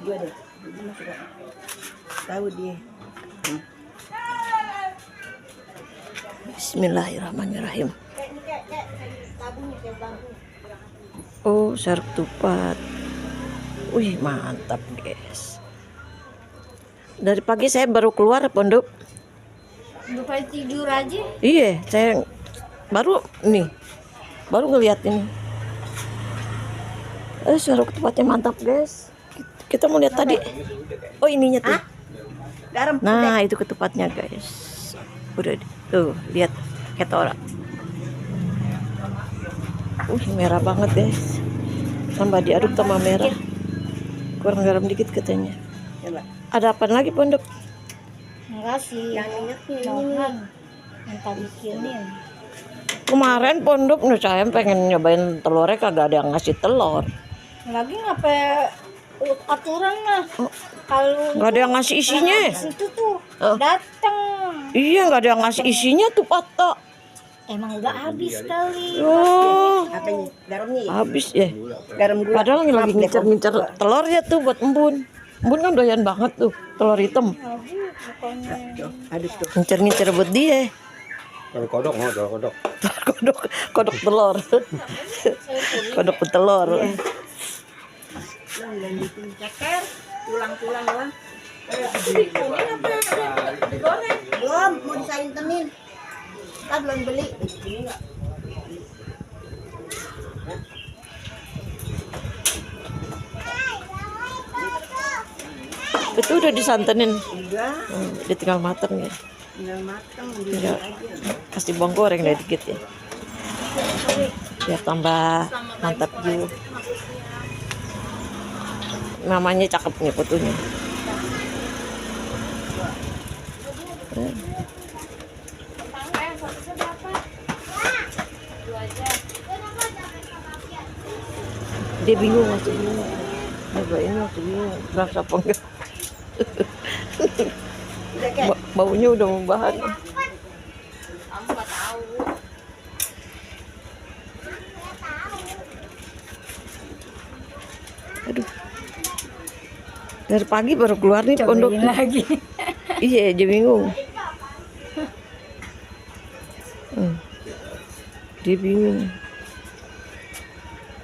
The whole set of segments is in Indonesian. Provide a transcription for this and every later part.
Dua deh. Dia masih tahu dia. Bismillahirrahmanirrahim. Oh, saruk tupat. Wih, mantap, guys. Dari pagi saya baru keluar pondok. Lupa tidur aja. Iya, saya baru ngeliat ini. Saruk tupatnya mantap, guys. Kita mau lihat tadi. Oh, ininya tuh. Garam. Nah, itu ketupatnya, guys. Udah tuh, lihat ketora. Merah banget, guys. Tambah diaduk tambah merah. Kurang garam dikit katanya. Coba. Ada apa lagi pondok? Enggak sih. Yang ingetnya ini. Mohan minta bikinin. Kemarin pondok nih saya pengen nyobain telurnya kagak ada yang ngasih telur. Lagi ngapain aturan lah. Kalau Nggak ada yang ngasih isinya. Itu tuh Oh. datang. Iya, nggak ada yang ngasih isinya tuh patok. Emang udah habis kali. Oh, Apanya? Garamnya ya? habis ya. Garam gula. Padahal lagi ngincer-ngincer telur ya tuh buat embun. Embun kan doyan banget tuh telur hitam. Aduh, bukannya. Aduk tuh. Ngincer-ngincer buat dia. Kalau kodok mau jual kodok. kodok telur. Kodok petelur. Jangan bikin ceker. Tulang-tulang doang. Belum, mau disaintenin. Kita belum beli. Itu udah disantenin. Udah, Dia tinggal mateng ya. tinggal matang. Tinggal kasih bawang goreng deh dikit ya. Biar tambah mantap juga. Namanya cakep nih fotonya. Dia bingung masih bingung. Nyobain masih bingung. Berasa apa enggak? Baunya udah membahana. Aduh. Dari pagi baru keluar nih pondok. Lagi. Iya, dia bingung. Dia bingung.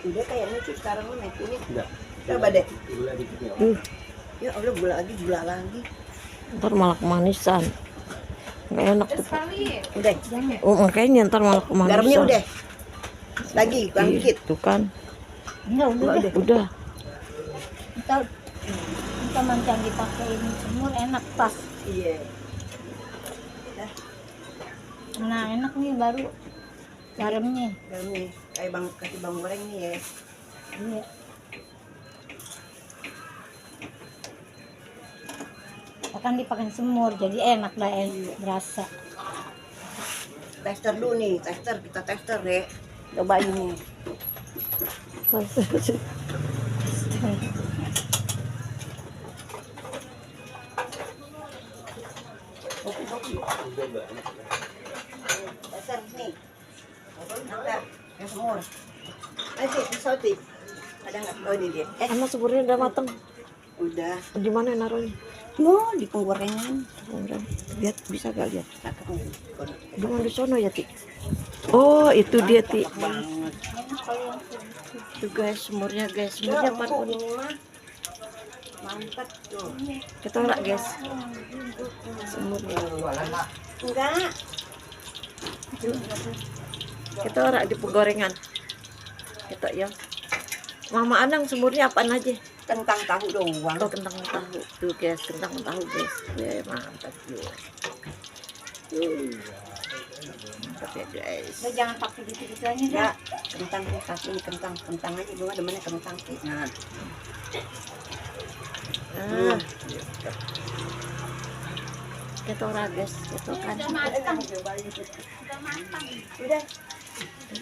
Udah kayaknya sih sekarang lu naik ini. Enggak. Coba deh. Gula dikit ya. Ya Allah, gula lagi. Ntar malah kemanisan. Nggak enak tuh. Udah. Oh, makanya ntar malah kemanisan. Garamnya udah. Lagi, kurang Iya, dikit. tuh kan. Enggak, udah. Udah. Kita mancang dipakein semur enak pas. Iya. Nah, enak nih baru garamnya. Garamnya kayak kasih bawang goreng nih ya. Iya. Akan dipakai semur jadi enak lah berasa. Tester dulu nih, kita tester deh. Cobain nih. Tester nih. Ada yang semur. Ayo pisauti. Ada nggak? Oh ini dia. Sama semurnya udah mateng. Udah. Di mana naruhnya? No, di penggorengan. Lihat, bisa gak lihat? Cakep nih. Cuma di sono ya, Ti. Oh, itu dia, Ti. Banget. Tuh guys, semurnya guys. Semurnya apa? Mantap tuh. Kita orak guys. Semurnya. Enggak. Kita orak di penggorengan. Kita ya. Mama Anang semurnya apaan aja? Kentang tahu doang. Oh, kentang tahu. Tuh guys, kentang tahu guys. Ya, mantap juga. Mantap ya guys. Lo jangan pakai gitu-gitu aja Enggak. dah. Kentang kasih ini kentang aja gua demennya kentang sih. Nah. Ah, kita orak guys. Kita kan. Udah.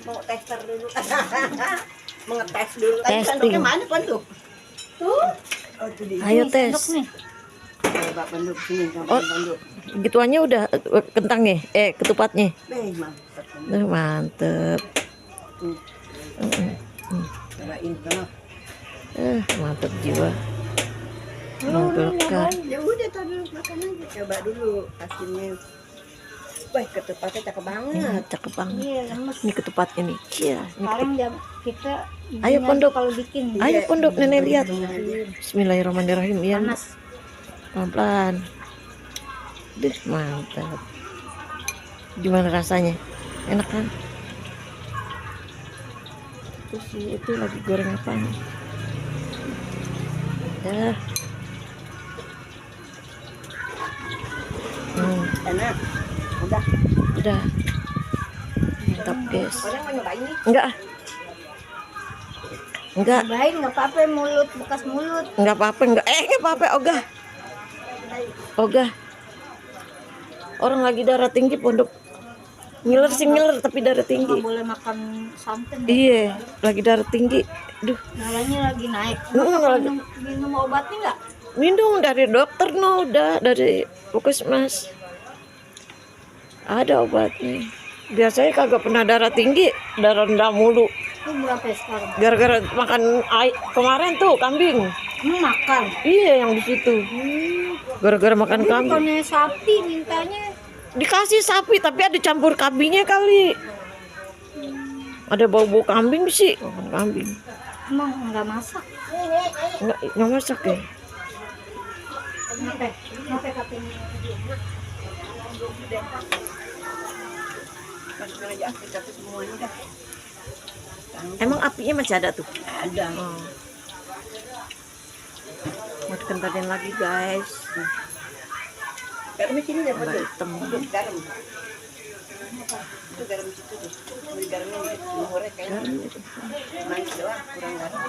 Mau tester dulu. Mengetes dulu. Tadi Testing. sendoknya mana Pan tuh? Tuh. Oh, tuh dia. Ayo Nih, tes. sendok nih. Coba penduk sini, coba Oh. penduk. Gituannya udah kentangnya, ketupatnya. Mantap. Mantep. Cobain sama. Mantep jiwa. Menggelegar. Ya udah tahu dulu makan aja. Coba dulu asinnya. Wah, ketupatnya cakep banget. Cakep banget. Iya, lemes. Ini ketupatnya nih. Iya. Ini Sekarang jam kita Ayo, gini Pondok. aja kalau bikin Ayo Pondok, nenek lihat. Iya. Bismillahirrahmanirrahim. Ya, panas. pelan-pelan. Duh, mantap. Gimana rasanya? Enak kan? Terus si itu lagi goreng apa nih? Ya. Enak. Udah. Udah. Mantap, guys. Orang mau nyobain nih. Enggak. Ah. Enggak. Cobain nggak apa-apa mulut bekas mulut. Enggak apa-apa, enggak. Enggak apa-apa, ogah. Ogah. Orang lagi darah tinggi Pondok. Ngiler sih ngiler tapi darah Nggak tinggi. boleh makan santan. Iya, lagi darah tinggi. Duh, Darahnya lagi naik. Lagi- Minum obatnya nggak? minum dari dokter no, udah dari puskesmas. Ada obatnya. Biasanya kagak pernah darah tinggi, darah rendah mulu. Itu berapa ya sekarang? Gara-gara makan kemarin tuh kambing. Makan. Iya, yang di situ. Gara-gara makan kambing. Bukannya sapi mintanya. Dikasih sapi tapi ada campur kambingnya kali. Ada bau-bau kambing sih. Makan kambing. Emang nggak masak. Nggak masak ya? Kenapa katanya? Masukin aja kita tuh semuanya dah. Emang apinya masih ada tuh? Ada. Oh. Mau dikentalin lagi guys. Garam di sini dapat Tambah tuh. hitam. Tuh, garam. Itu garam di situ tuh. Beli garamnya dikit goreng kayaknya. Manis doang, kurang garam.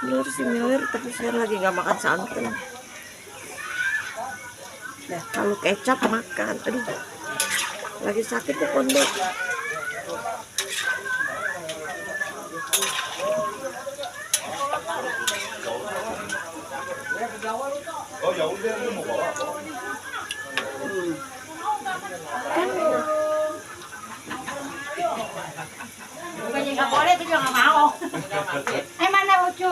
Milir sih milir, tapi saya lagi nggak makan santan. Nah, kalau kecap makan. Aduh, lagi sakit tuh Pondok. Bukannya nggak boleh, itu juga nggak mau. Mana lucu?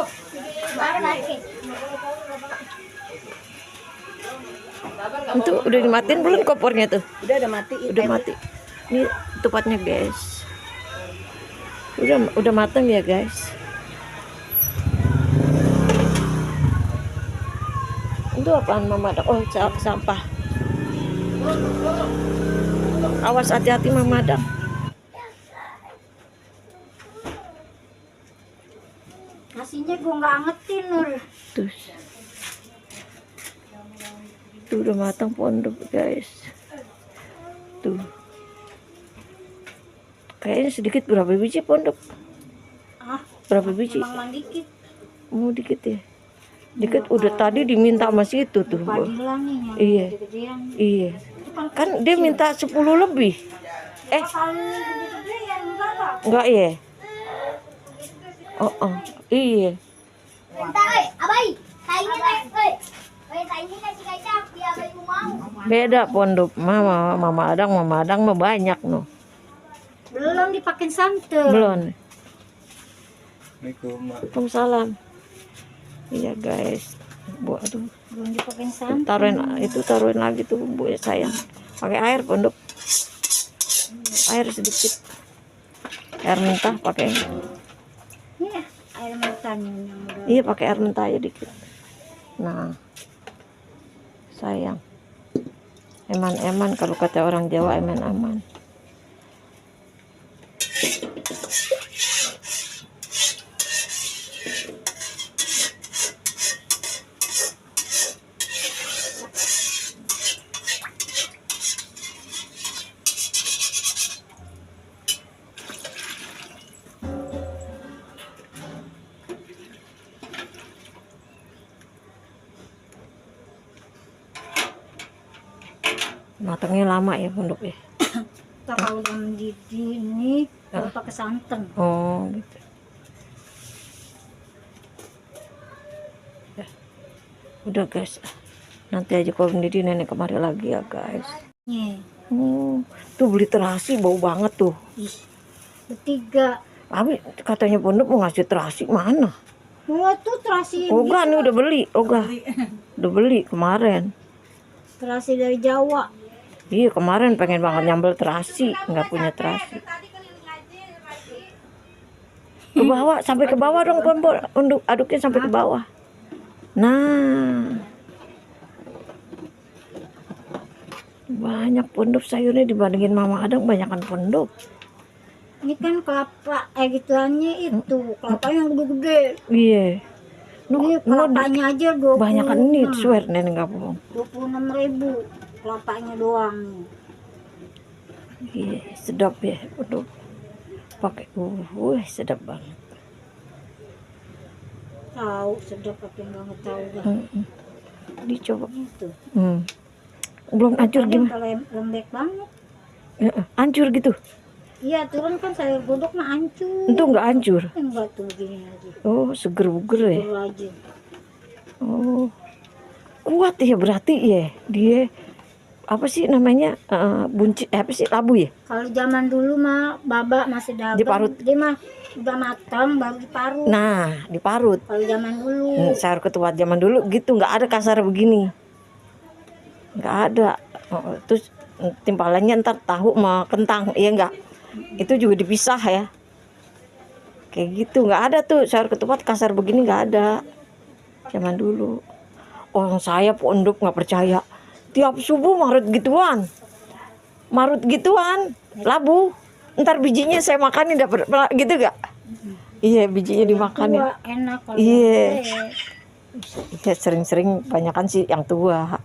Baru lagi. Itu udah dimatiin belum kompornya tuh? Udah mati. Udah mati. Ini ketupatnya guys. Udah matang ya guys. Itu apaan Mama? Oh, sampah. Awas hati-hati Mama Adam. Nasinya gue nggak angetin Nur. Tuh. Tuh udah matang Pondok guys. Tuh. Kayaknya sedikit, berapa biji Pondok? Ah, Berapa biji? emang dikit. Mau dikit ya? Dikit udah tadi diminta masih itu tuh. Padilan nih, yang Iya. gede-gedean. Iya. Kan dia minta 10 lebih. Kali gede-gedean enggak lah. Enggak ya? Oh, iya. Abai, Beda Pondok. Mama Adang mah banyak no. belum dipakai santan. Belum. Waalaikumsalam. Iya guys. Bu, aduh. Belum dipakai santan. Taruhin lagi tuh Bu ya sayang. Pakai air Pondok. Air sedikit. Air mentah pakai. Iya, air mentahnya yang udah. Iya pakai air mentah ya dikit. Nah. Sayang. Eman-eman kalau kata orang Jawa eman-eman. Matangnya lama ya Pondok ya. Kita kalau udah mendidih ini baru pakai santan. Oh gitu. Ya. Udah guys. Nanti aja kalau mendidih nenek kemari lagi ya guys. Nih, Tuh beli terasi bau banget tuh. ih, bertiga. Abi katanya Pondok mau ngasih terasi mana? Gua tuh terasi Oga nih udah beli, Oga. Udah beli kemarin. terasi dari Jawa. Iya kemarin pengen banget nyambel terasi, nggak punya terasi. Ke bawah, sampai ke bawah dong Pon. Untuk aduknya sampai ke bawah. Nah, banyak pondok sayurnya dibandingin Mama Adang banyakan pondok. Ini kan kelapa gituannya itu, kelapa yang gede-gede. Iya. Ini kelapanya aja 20. Banyakan ini swear nenek nggak bohong. 26.000 kelapanya doang. Iya, sedap ya pondok. Pakai sedap banget. Tahu sedap tapi nggak tahu dah. Dicoba. Itu. Belum hancur gimana? Kalau lembek banget. Hancur gitu. Iya turun kan sayur godok mah hancur. Itu nggak hancur. Enggak tuh gini lagi. Oh, seger buger ya. Turun lagi. Oh. Kuat ya berarti ya. Dia apa sih namanya? Bunci apa sih labu ya? Kalau zaman dulu mah baba masih dagang. Diparut. Dia mah udah matang baru diparut. Nah, diparut. Kalau zaman dulu. Sayur ketupat zaman dulu gitu nggak ada kasar begini. Nggak ada. Terus timpalannya ntar tahu sama kentang, iya enggak? Itu juga dipisah ya. Kayak gitu nggak ada tuh sayur ketupat kasar begini nggak ada. Zaman dulu. Orang saya pondok nggak percaya. Tiap subuh marut gituan, labu. Ntar bijinya saya makanin dapat gitu gak? Iya bijinya dimakanin. Tua, enak kalau Iya. gede. Ya sering-sering banyakan sih yang tua.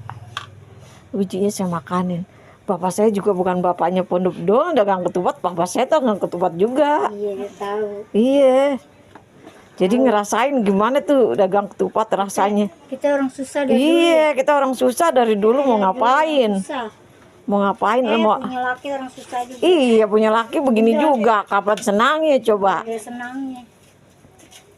Bijinya saya makanin. Bapak saya juga bukan bapaknya pondok doang dagang ketupat, bapak saya tuh dagang ketupat juga. Iya dia tahu. Iya. Jadi ngerasain gimana tuh dagang ketupat rasanya. Kita orang susah dari Iya, kita orang susah dari dulu mau ngapain? susah. Mau ngapain? Mau Punya laki orang susah juga. Iya, punya laki begini juga. Kapan senangnya coba? Dia senangnya.